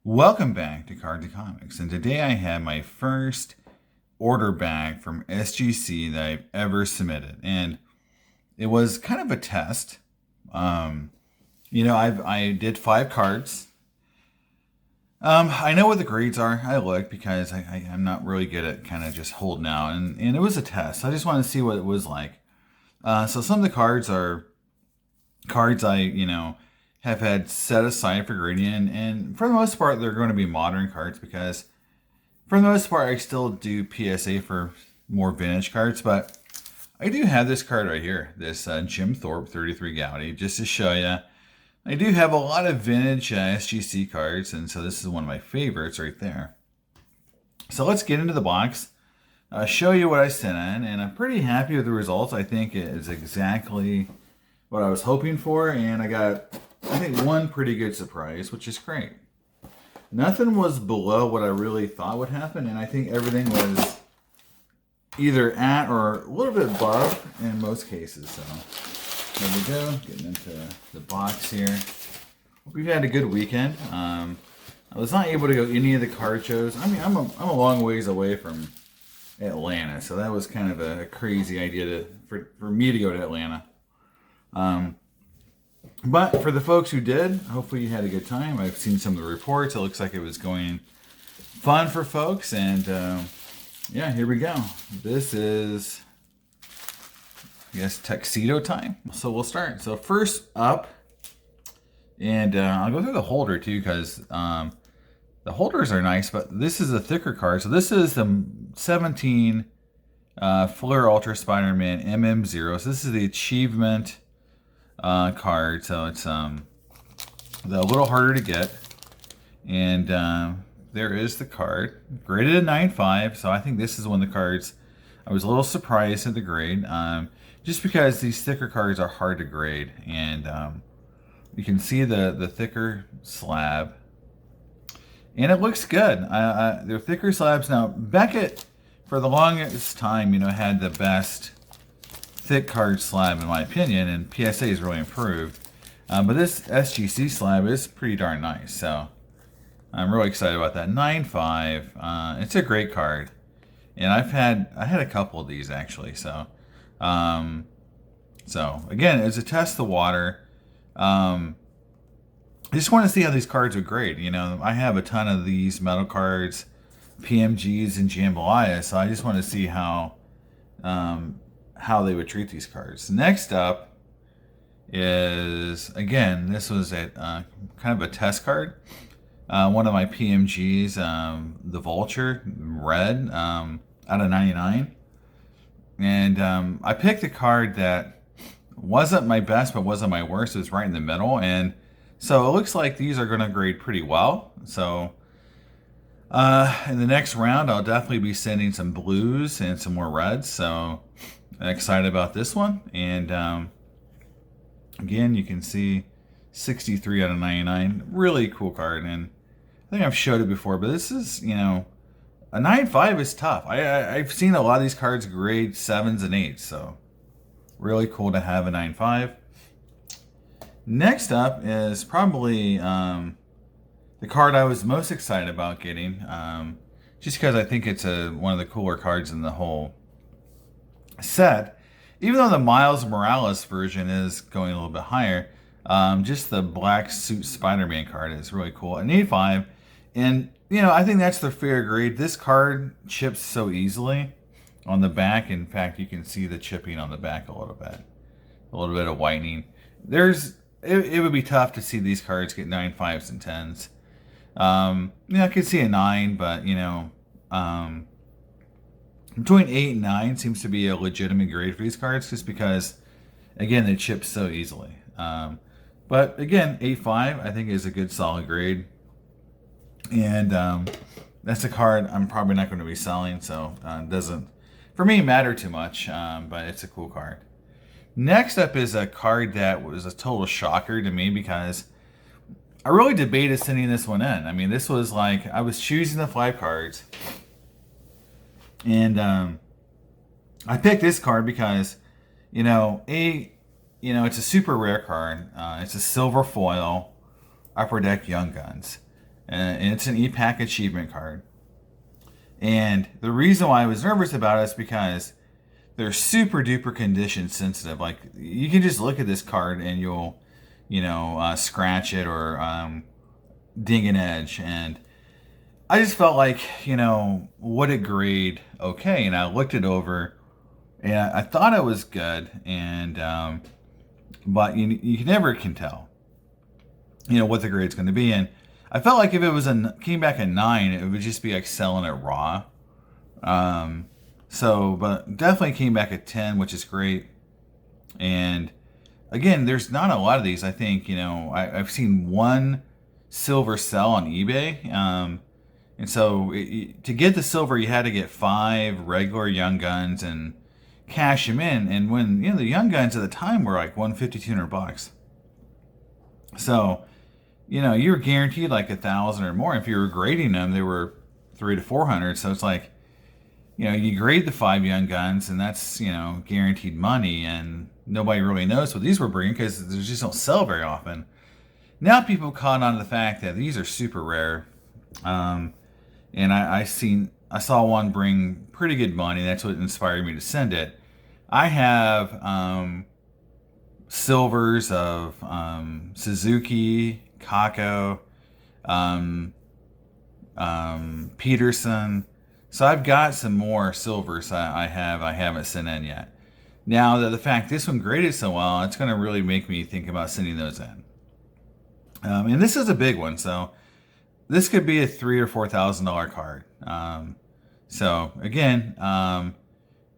Welcome back to Cards and Comics, and today I have my first order back from SGC that I've ever submitted, and it was kind of a test. Um, I did 5 cards. I know what the grades are. I look because I'm not really good at kind of just holding out, and it was a test. I just wanted to see what it was like. So some of the cards are cards I have had set aside for grading, and for the most part, they're going to be modern cards because for the most part, I still do PSA for more vintage cards, but I do have this card right here, this Jim Thorpe 33 Gaudy, just to show you. I do have a lot of vintage SGC cards, and so this is one of my favorites right there. So let's get into the box, show you what I sent in, and I'm pretty happy with the results. I think it is exactly what I was hoping for, and I got, I think, one pretty good surprise, which is great. Nothing was below what I really thought would happen, and I think everything was either at or a little bit above in most cases. So there we go, getting into the box here. Hope you've had a good weekend. I was not able to go any of the card shows. I mean, I'm a long ways away from Atlanta, so that was kind of a crazy idea for me to go to Atlanta. But for the folks who did, hopefully you had a good time. I've seen some of the reports. It looks like it was going fun for folks, and yeah, here we go. This is, I guess, tuxedo time. So we'll start. So first up, and I'll go through the holder too, because the holders are nice, but this is a thicker card. So this is the 17 Flair Ultra Spider-Man MM0. So this is the achievement card. So it's a little harder to get. And there is the card. Graded at 9.5. So I think this is one of the cards I was a little surprised at the grade. Just because these thicker cards are hard to grade. And you can see the thicker slab. And it looks good. They're thicker slabs. Now, Beckett, for the longest time, had the best thick card slab, in my opinion, and PSA has really improved. But this SGC slab is pretty darn nice. So I'm really excited about that. 9.5. It's a great card. And I had a couple of these, actually. So again, it's a test the water. I just want to see how these cards would grade. I have a ton of these metal cards, PMGs, and Jambalaya, so I just want to see how they would treat these cards. Next up is, again, this was a kind of a test card. One of my PMGs, the Vulture, red, out of 99. And I picked a card that wasn't my best, but wasn't my worst. It was right in the middle, and so it looks like these are going to grade pretty well. So in the next round, I'll definitely be sending some blues and some more reds. So I'm excited about this one. And again, you can see 63 out of 99. Really cool card. And I think I've showed it before, but this is, a 9.5 is tough. I've seen a lot of these cards grade 7s and 8s. So really cool to have a 9.5. Next up is probably the card I was most excited about getting, just because I think it's one of the cooler cards in the whole set. Even though the Miles Morales version is going a little bit higher, just the black suit Spider-Man card is really cool. An 8.5, and I think that's the fair grade. This card chips so easily on the back. In fact, you can see the chipping on the back a little bit of whitening. It would be tough to see these cards get 9.5s and 10s. I could see a 9, but between 8 and 9 seems to be a legitimate grade for these cards, just because, again, they chip so easily. But again, 8.5 I think is a good solid grade, and that's a card I'm probably not going to be selling, so it doesn't, for me, matter too much. But it's a cool card. Next up is a card that was a total shocker to me, because I really debated sending this one in. I mean, this was like, I was choosing the 5 cards, and I picked this card because, it's a super rare card. It's a silver foil, Upper Deck Young Guns. and it's an e-pack achievement card. And the reason why I was nervous about it is because they're super duper condition sensitive. Like, you can just look at this card and you'll, scratch it or ding an edge. And I just felt like, would it grade okay? And I looked it over and I thought it was good. And, but you never can tell, what the grade's going to be. And I felt like if it was came back a 9, it would just be like selling it raw. But definitely came back at 10, which is great. And again, there's not a lot of these. I think, I've seen one silver sell on eBay. And so to get the silver, you had to get 5 regular Young Guns and cash them in. And when, the Young Guns at the time were like $150-200. So, you were guaranteed like 1,000 or more. If you were grading them, they were 300 to 400. So it's like, you grade the 5 Young Guns, and that's, guaranteed money, and nobody really knows what these were bringing because they just don't sell very often. Now people caught on to the fact that these are super rare, and I saw one bring pretty good money. That's what inspired me to send it. I have silvers of Suzuki, Kako, Peterson. So I've got some more silvers I haven't sent in yet. Now that the fact this one graded so well, it's going to really make me think about sending those in. And this is a big one, so this could be a $3,000 or $4,000 card. So again,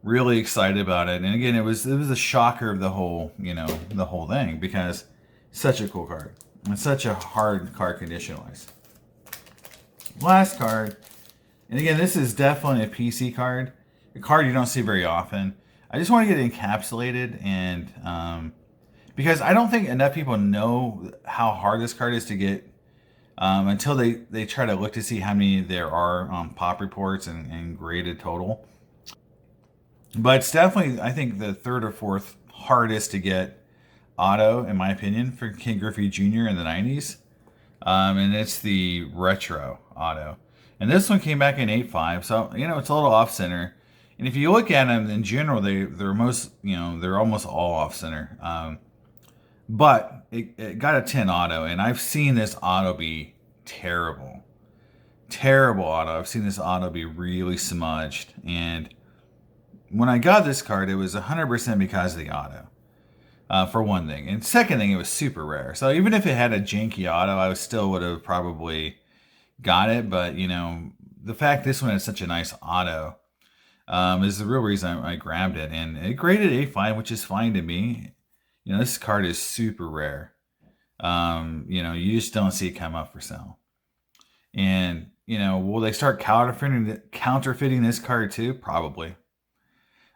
really excited about it. And again, it was a shocker of the whole thing, because such a cool card. It's such a hard card condition wise. Last card. And again, this is definitely a PC card. A card you don't see very often. I just want to get it encapsulated, and because I don't think enough people know how hard this card is to get until they try to look to see how many there are on pop reports and graded total. But it's definitely, I think, the 3rd or 4th hardest to get auto, in my opinion, for King Griffey Jr. in the 90s. And it's the retro auto. And this one came back in 8.5, so it's a little off center. And if you look at them in general, they're almost all off center. But it got a 10 auto, and I've seen this auto be terrible, terrible auto. I've seen this auto be really smudged. And when I got this card, it was 100% because of the auto, for one thing. And second thing, it was super rare. So even if it had a janky auto, I still would have probably got it. But the fact this one has such a nice auto is the real reason I grabbed it. And it graded 8.5, which is fine to me. This card is super rare. You just don't see it come up for sale. And will they start counterfeiting this card too? Probably.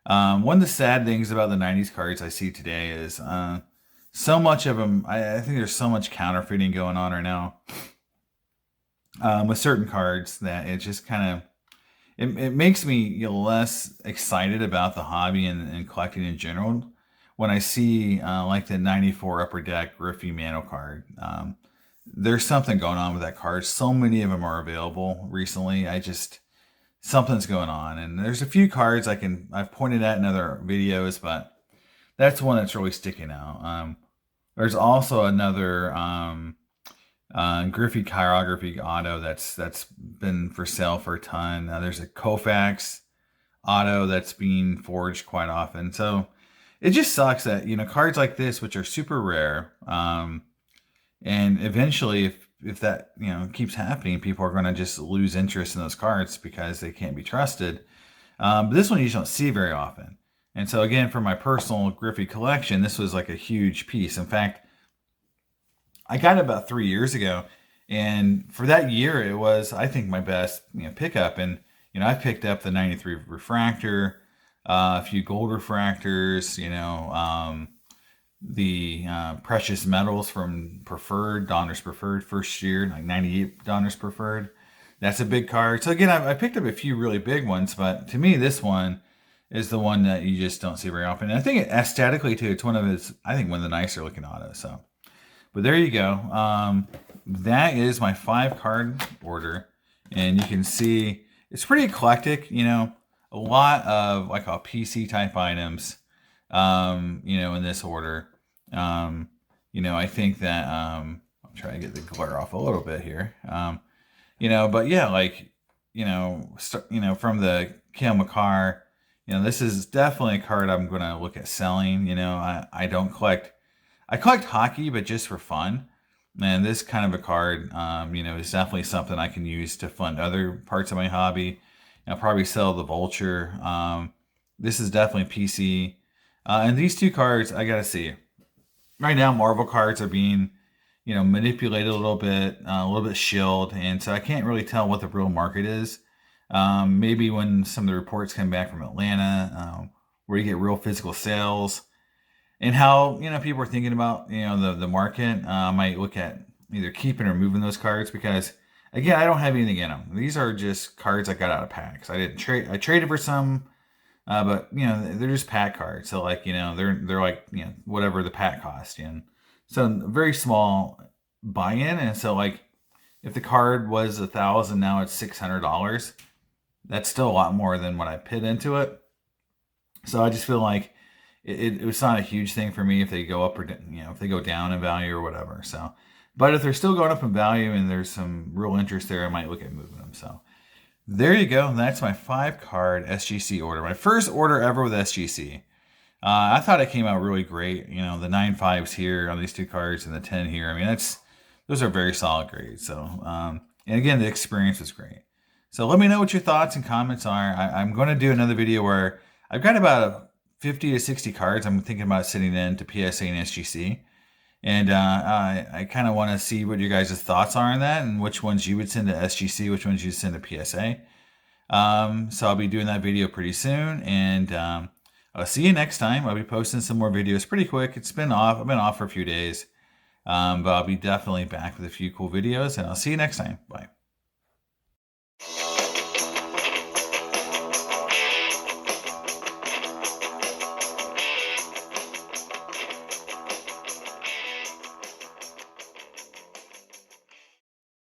One of the sad things about the 90s cards I see today is so much of them, I think there's so much counterfeiting going on right now with certain cards that it just kind of, it makes me less excited about the hobby and collecting in general when I see like the 94 Upper Deck Griffey Mano card. There's something going on with that card. So many of them are available recently. Something's going on. And there's a few cards I've pointed at in other videos, but that's one that's really sticking out. There's also another Griffey Chirography auto that's been for sale for a ton. There's a Koufax auto that's being forged quite often. So it just sucks that, cards like this, which are super rare, and eventually if that, keeps happening, people are going to just lose interest in those cards because they can't be trusted. But this one you just don't see very often. And so again, for my personal Griffey collection, this was like a huge piece. In fact, I got it about 3 years ago, and for that year, it was, I think, my best pickup. And I picked up the 93 refractor, a few gold refractors, the precious metals from Preferred, Donner's Preferred first year, like 98 Donner's Preferred. That's a big card. So again, I picked up a few really big ones, but to me, this one is the one that you just don't see very often. And I think aesthetically too, it's one of the nicer looking autos. So. But there you go. That is my 5-card order. And you can see it's pretty eclectic, you know, a lot of like a PC type items, you know, in this order. You know, I think that, I'll try to get the glare off a little bit here. You know, but yeah, like, you know, from the Kale McCarr, you know, this is definitely a card I'm going to look at selling. You know, I don't collect, I collect hockey, but just for fun. And this kind of a card, you know, is definitely something I can use to fund other parts of my hobby. I'll probably sell the Vulture. This is definitely PC. And these 2 cards, I got to see. Right now, Marvel cards are being, you know, manipulated a little bit shilled. And so I can't really tell what the real market is. Maybe when some of the reports come back from Atlanta, where you get real physical sales, and how, you know, people are thinking about, you know, the market. I might look at either keeping or moving those cards because, again, I don't have anything in them. These are just cards I got out of packs. I didn't trade. I traded for some, but you know, they're just pack cards. So like, you know, they're like, you know, whatever the pack cost. And so very small buy-in. And so like, if the card was $1,000, now it's $600. That's still a lot more than what I put into it. So I just feel like it was not a huge thing for me if they go up or, you know, if they go down in value or whatever. So, but if they're still going up in value and there's some real interest there, I might look at moving them. So there you go. That's my 5-card SGC order. My first order ever with SGC. I thought it came out really great. You know, the 9 5s here on these 2 cards and the 10 here. I mean, those are very solid grades. So, and again, the experience was great. So let me know what your thoughts and comments are. I'm going to do another video where I've got about 50 to 60 cards I'm thinking about sitting in to PSA and SGC. And I kind of want to see what your guys' thoughts are on that and which ones you would send to SGC, which ones you send to PSA. So I'll be doing that video pretty soon. And I'll see you next time. I'll be posting some more videos pretty quick. It's been off. I've been off for a few days. But I'll be definitely back with a few cool videos. And I'll see you next time. Bye.